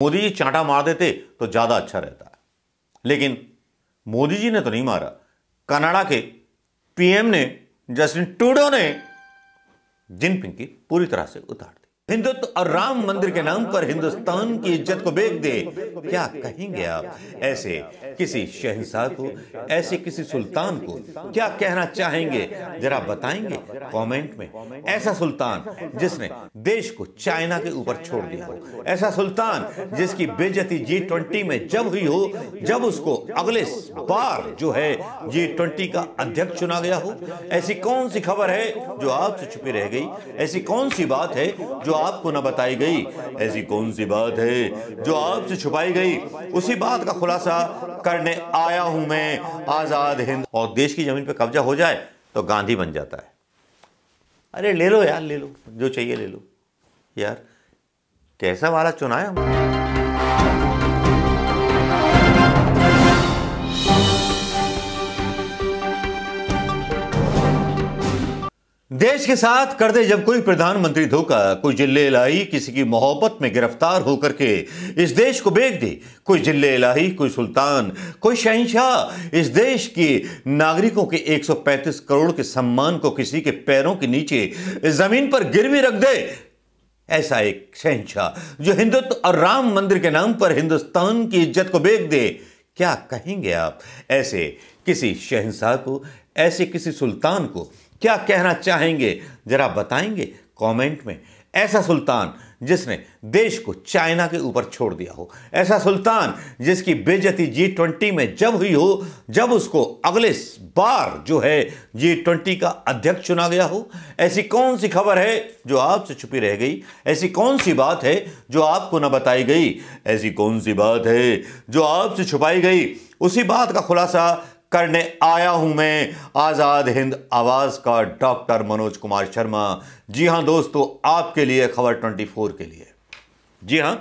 मोदी जी चांटा मार देते तो ज्यादा अच्छा रहता, लेकिन मोदी जी ने तो नहीं मारा। कनाडा के पीएम ने, जस्टिन ट्रूडो ने जिनपिंग की पूरी तरह से उतार दी। हिंदुत्व और राम मंदिर के नाम पर हिंदुस्तान की इज्जत को बेच दे, क्या कहेंगे आप ऐसे किसी शहंशाह को, ऐसे किसी सुल्तान को? क्या कहना चाहेंगे जरा बताएंगे कमेंट में। ऐसा सुल्तान जिसने देश को चाइना के ऊपर छोड़ दिया हो, ऐसा सुल्तान जिसकी बेइज्जती G20 में जब हुई हो, जब उसको अगले बार जो है G20 का अध्यक्ष चुना गया हो। ऐसी कौन सी खबर है जो आपसे छुपी रह गई? ऐसी कौन सी बात है जो आपको न बताई गई? ऐसी कौन सी बात है जो आपसे छुपाई गई? उसी बात का खुलासा करने आया हूं मैं, आजाद हिंद। और देश की जमीन पे कब्जा हो जाए तो गांधी बन जाता है। अरे ले लो यार, ले लो, जो चाहिए ले लो यार। कैसा वाला चुना है हमने। देश के साथ कर दे जब कोई प्रधानमंत्री धोखा, कोई जिले इलाही किसी की मोहब्बत में गिरफ्तार होकर के इस देश को बेच दे, कोई जिले इलाही, कोई सुल्तान, कोई शहंशाह इस देश के नागरिकों के 135 करोड़ के सम्मान को किसी के पैरों के नीचे जमीन पर गिरवी रख दे। ऐसा एक शहंशाह जो हिंदुत्व और राम मंदिर के नाम पर हिंदुस्तान की इज्जत को बेच दे, क्या कहेंगे आप ऐसे किसी शहंशाह को, ऐसे किसी सुल्तान को? क्या कहना चाहेंगे जरा बताएंगे कमेंट में। ऐसा सुल्तान जिसने देश को चाइना के ऊपर छोड़ दिया हो, ऐसा सुल्तान जिसकी बेइज्जती G20 में जब हुई हो, जब उसको अगले बार जो है G20 का अध्यक्ष चुना गया हो। ऐसी कौन सी खबर है जो आपसे छुपी रह गई? ऐसी कौन सी बात है जो आपको न बताई गई? ऐसी कौन सी बात है जो आपसे छुपाई गई? उसी बात का खुलासा करने आया हूं मैं, आजाद हिंद आवाज का डॉक्टर मनोज कुमार शर्मा। जी हां दोस्तों, आपके लिए खबर 24 के लिए। जी हां,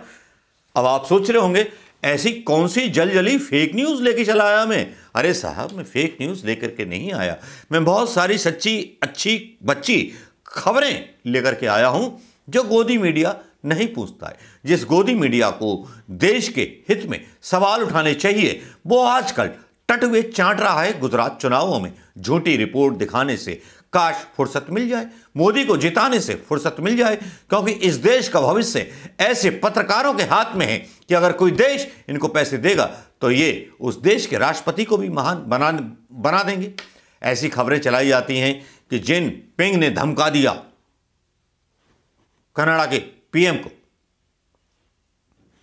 अब आप सोच रहे होंगे ऐसी कौन सी जलजली फेक न्यूज लेके चला आया मैं? अरे साहब, मैं फेक न्यूज लेकर के नहीं आया, मैं बहुत सारी सच्ची अच्छी बच्ची खबरें लेकर के आया हूं जो गोदी मीडिया नहीं पूछता है। जिस गोदी मीडिया को देश के हित में सवाल उठाने चाहिए, वो आजकल टटवे चाट रहा है गुजरात चुनावों में झूठी रिपोर्ट दिखाने से। काश फुर्सत मिल जाए, मोदी को जिताने से फुर्सत मिल जाए, क्योंकि इस देश का भविष्य ऐसे पत्रकारों के हाथ में है कि अगर कोई देश इनको पैसे देगा तो ये उस देश के राष्ट्रपति को भी महान बना देंगे। ऐसी खबरें चलाई जाती हैं कि जिनपिंग ने धमका दिया कनाडा के पीएम को,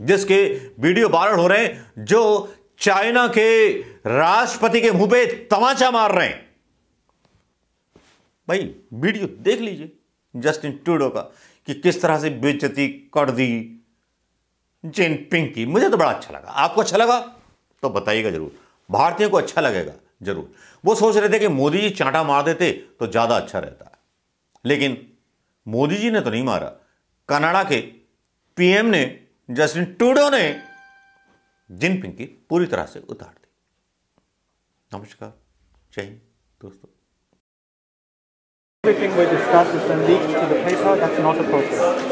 जिसके वीडियो वायरल हो रहे हैं, जो चाइना के राष्ट्रपति के मुंह पे तमाचा मार रहे हैं। भाई वीडियो देख लीजिए जस्टिन ट्रूडो का कि किस तरह से बेइज्जती कर दी जिनपिंग की। मुझे तो बड़ा अच्छा लगा। आपको अच्छा लगा तो बताइएगा जरूर, भारतीयों को अच्छा लगेगा जरूर। वो सोच रहे थे कि मोदी जी चांटा मार देते तो ज्यादा अच्छा रहता, लेकिन मोदी जी ने तो नहीं मारा। कनाडा के पीएम ने, जस्टिन ट्रूडो ने जिनपिंग की पूरी तरह से उतार दी। नमस्कार, जय हिंद दोस्तों। Everything we discuss is then leaked to the paper. That's not appropriate.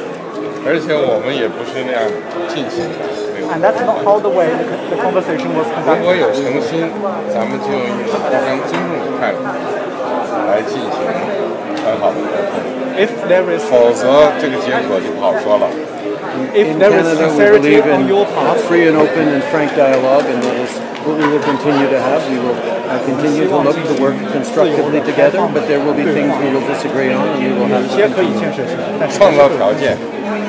而且我们也不是那样尽情的。 And that's not how the way the conversation was 如 conducted. 果有诚心，咱们就用一种互相尊重的态度来进行很好的沟通。 If there is 否则这个结果就不好说了。 if there is Canada, we sincerity believe on in your part, free and open and frank dialogue, and that is what we will continue to have. We will continue to look to work constructively together, but there will be things we will disagree on, and we will have 有些可以建设性，但是创造条件，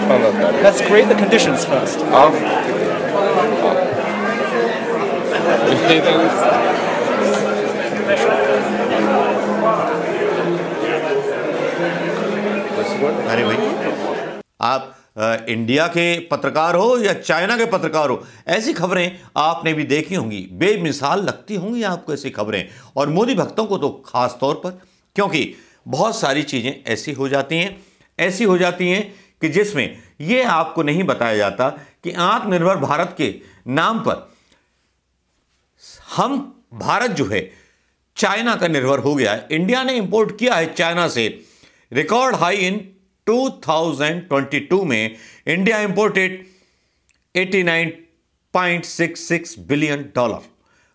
创造条件。 Let's create the conditions first. 好，好，你这个。 अरे भाई, आप India के पत्रकार हो या China के पत्रकार हो, ऐसी खबरें आपने भी देखी होंगी। बेमिसाल लगती होंगी आपको ऐसी खबरें, और मोदी भक्तों को तो खास तौर पर, क्योंकि बहुत सारी चीजें ऐसी हो जाती हैं कि जिसमें यह आपको नहीं बताया जाता कि आत्मनिर्भर भारत के नाम पर हम भारत जो है चाइना का निर्भर हो गया है। इंडिया ने इंपोर्ट किया है चाइना से रिकॉर्ड हाई इन 2022 में India imported $89.66 billion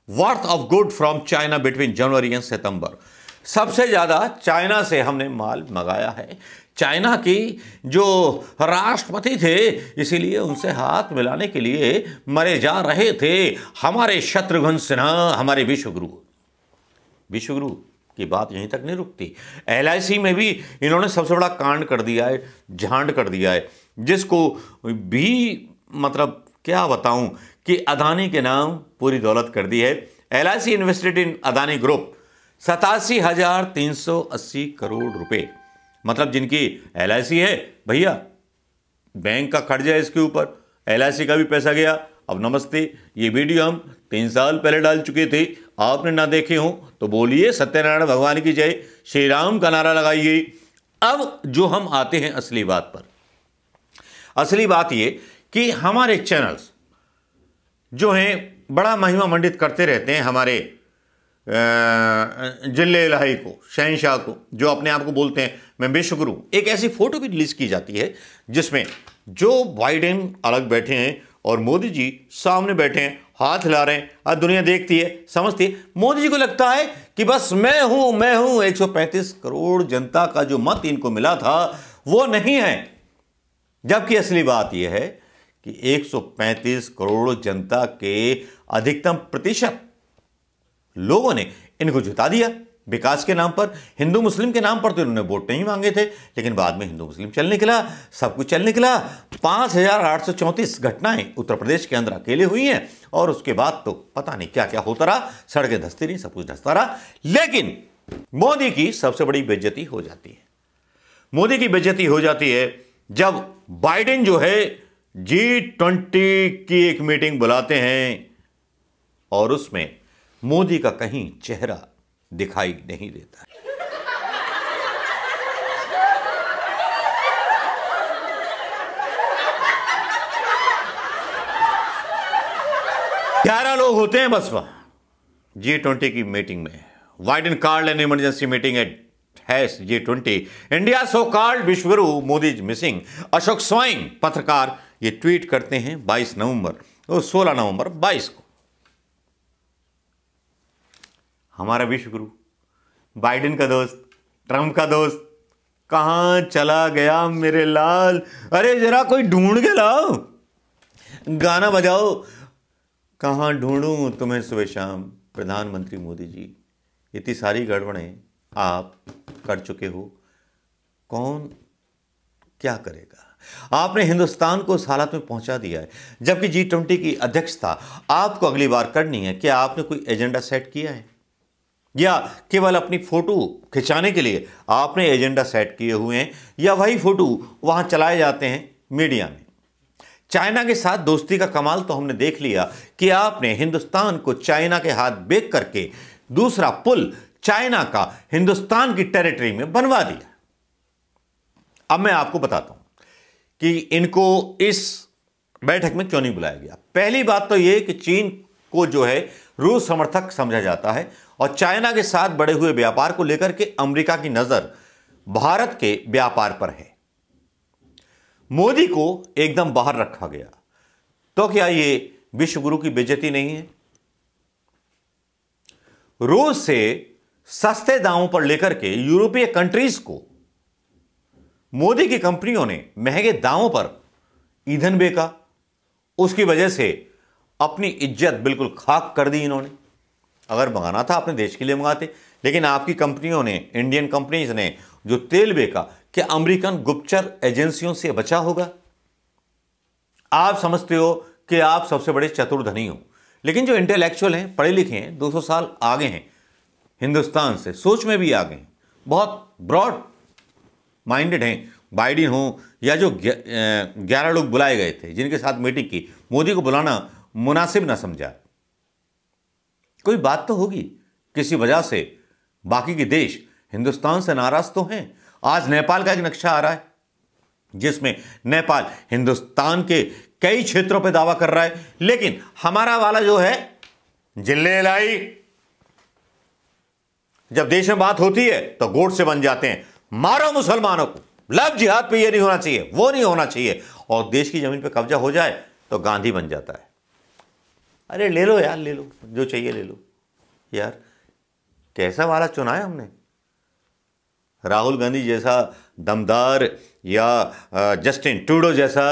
worth of good from China between January and September. सबसे ज्यादा चाइना से हमने माल मंगाया है। चाइना की जो राष्ट्रपति थे, इसीलिए उनसे हाथ मिलाने के लिए मरे जा रहे थे हमारे शत्रुघ्न सिन्हा, हमारे विश्वगुरु। विश्वगुरु की बात यहीं तक नहीं रुकती, LIC में भी इन्होंने सबसे बड़ा कांड कर दिया है, झांड कर दिया है, जिसको भी मतलब क्या बताऊं कि अदानी के नाम पूरी दौलत कर दी है। LIC invested in Adani group 87,380 crore रुपए, मतलब जिनकी LIC है भैया, बैंक का खर्चा है इसके ऊपर, LIC का भी पैसा गया। अब नमस्ते, ये वीडियो हम 3 साल पहले डाल चुके थे, आपने ना देखे हो तो बोलिए सत्यनारायण भगवान की जय, श्री राम का नारा लगाइए। अब जो हम आते हैं असली बात पर, असली बात ये कि हमारे चैनल्स जो हैं बड़ा महिमा मंडित करते रहते हैं हमारे जिले इलाही को, शहंशाह को, जो अपने आप को बोलते हैं मैं विश्वगुरु। एक ऐसी फोटो भी रिलीज की जाती है जिसमें जो बाइडेन अलग बैठे हैं और मोदी जी सामने बैठे हैं, हाथ हिला रहे हैं, और दुनिया देखती है, समझती है। मोदी जी को लगता है कि बस मैं हूं 135 करोड़ जनता का जो मत इनको मिला था वो नहीं है, जबकि असली बात यह है कि 135 करोड़ जनता के अधिकतम प्रतिशत लोगों ने इनको जिता दिया विकास के नाम पर। हिंदू मुस्लिम के नाम पर तो इन्होंने वोट नहीं मांगे थे, लेकिन बाद में हिंदू मुस्लिम चल निकला, सब कुछ चल निकला। 5,834 घटनाएं उत्तर प्रदेश के अंदर अकेले हुई हैं, और उसके बाद तो पता नहीं क्या क्या होता रहा, सड़कें धंसती रही, सब कुछ धंसता रहा। लेकिन मोदी की सबसे बड़ी बेइज्जती हो जाती है। मोदी की बेइज्जती हो जाती है जब बाइडेन जो है G20 की एक मीटिंग बुलाते हैं और उसमें मोदी का कहीं चेहरा दिखाई नहीं देता। 11 लोग होते हैं बस वहां G20 की मीटिंग में। Biden called an emergency meeting at G20 India so called विश्वगुरु मोदी इज मिसिंग। अशोक स्वाइन पत्रकार ये ट्वीट करते हैं 22 नवंबर और 16 नवंबर 22 को। हमारा विश्वगुरु, बाइडेन का दोस्त, ट्रंप का दोस्त कहां चला गया मेरे लाल? अरे जरा कोई ढूंढ के लाओ, गाना बजाओ। कहां ढूंढूं तुम्हें सुबह शाम? प्रधानमंत्री मोदी जी, इतनी सारी गड़बड़ें आप कर चुके हो, कौन क्या करेगा? आपने हिंदुस्तान को उस हालत में पहुंचा दिया है, जबकि G20 की अध्यक्षता आपको अगली बार करनी है। क्या आपने कोई एजेंडा सेट किया है, या केवल अपनी फोटो खिंचाने के लिए आपने एजेंडा सेट किए हुए हैं, या वही फोटो वहां चलाए जाते हैं मीडिया में? चाइना के साथ दोस्ती का कमाल तो हमने देख लिया कि आपने हिंदुस्तान को चाइना के हाथ बेच करके दूसरा पुल चाइना का हिंदुस्तान की टेरिटरी में बनवा दिया। अब मैं आपको बताता हूं कि इनको इस बैठक में क्यों नहीं बुलाया गया। पहली बात तो यह कि चीन को जो है रूस समर्थक समझा जाता है, और चाइना के साथ बढ़े हुए व्यापार को लेकर के अमेरिका की नजर भारत के व्यापार पर है। मोदी को एकदम बाहर रखा गया, तो क्या ये विश्वगुरु की बेइज्जती नहीं है? रूस से सस्ते दामों पर लेकर के यूरोपीय कंट्रीज को मोदी की कंपनियों ने महंगे दामों पर ईंधन बेचा, उसकी वजह से अपनी इज्जत बिल्कुल खाक कर दी इन्होंने। अगर मंगाना था अपने देश के लिए मंगाते, लेकिन आपकी कंपनियों ने, इंडियन कंपनीज ने जो तेल बेचा, क्या अमेरिकन गुप्तचर एजेंसियों से बचा होगा? आप समझते हो कि आप सबसे बड़े चतुर्धनी हो, लेकिन जो इंटेलेक्चुअल हैं, पढ़े लिखे हैं, 200 साल आगे हैं हिंदुस्तान से, सोच में भी आगे हैं, बहुत ब्रॉड माइंडेड हैं, बाइडेन हो या जो 11 लोग बुलाए गए थे जिनके साथ मीटिंग की, मोदी को बुलाना मुनासिब ना समझा। कोई बात तो होगी, किसी वजह से बाकी के देश हिंदुस्तान से नाराज तो हैं। आज नेपाल का एक नक्शा आ रहा है जिसमें नेपाल हिंदुस्तान के कई क्षेत्रों पर दावा कर रहा है, लेकिन हमारा वाला जो है जिले लाई, जब देश में बात होती है तो गोट से बन जाते हैं, मारो मुसलमानों को, लव जिहाद पे ये नहीं होना चाहिए, वो नहीं होना चाहिए, और देश की जमीन पे कब्जा हो जाए तो गांधी बन जाता है। अरे ले लो यार, ले लो, जो चाहिए ले लो यार। कैसा वाला चुना है हमने? राहुल गांधी जैसा दमदार या जस्टिन ट्रूडो जैसा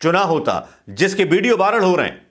चुना होता, जिसके वीडियो वायरल हो रहे हैं,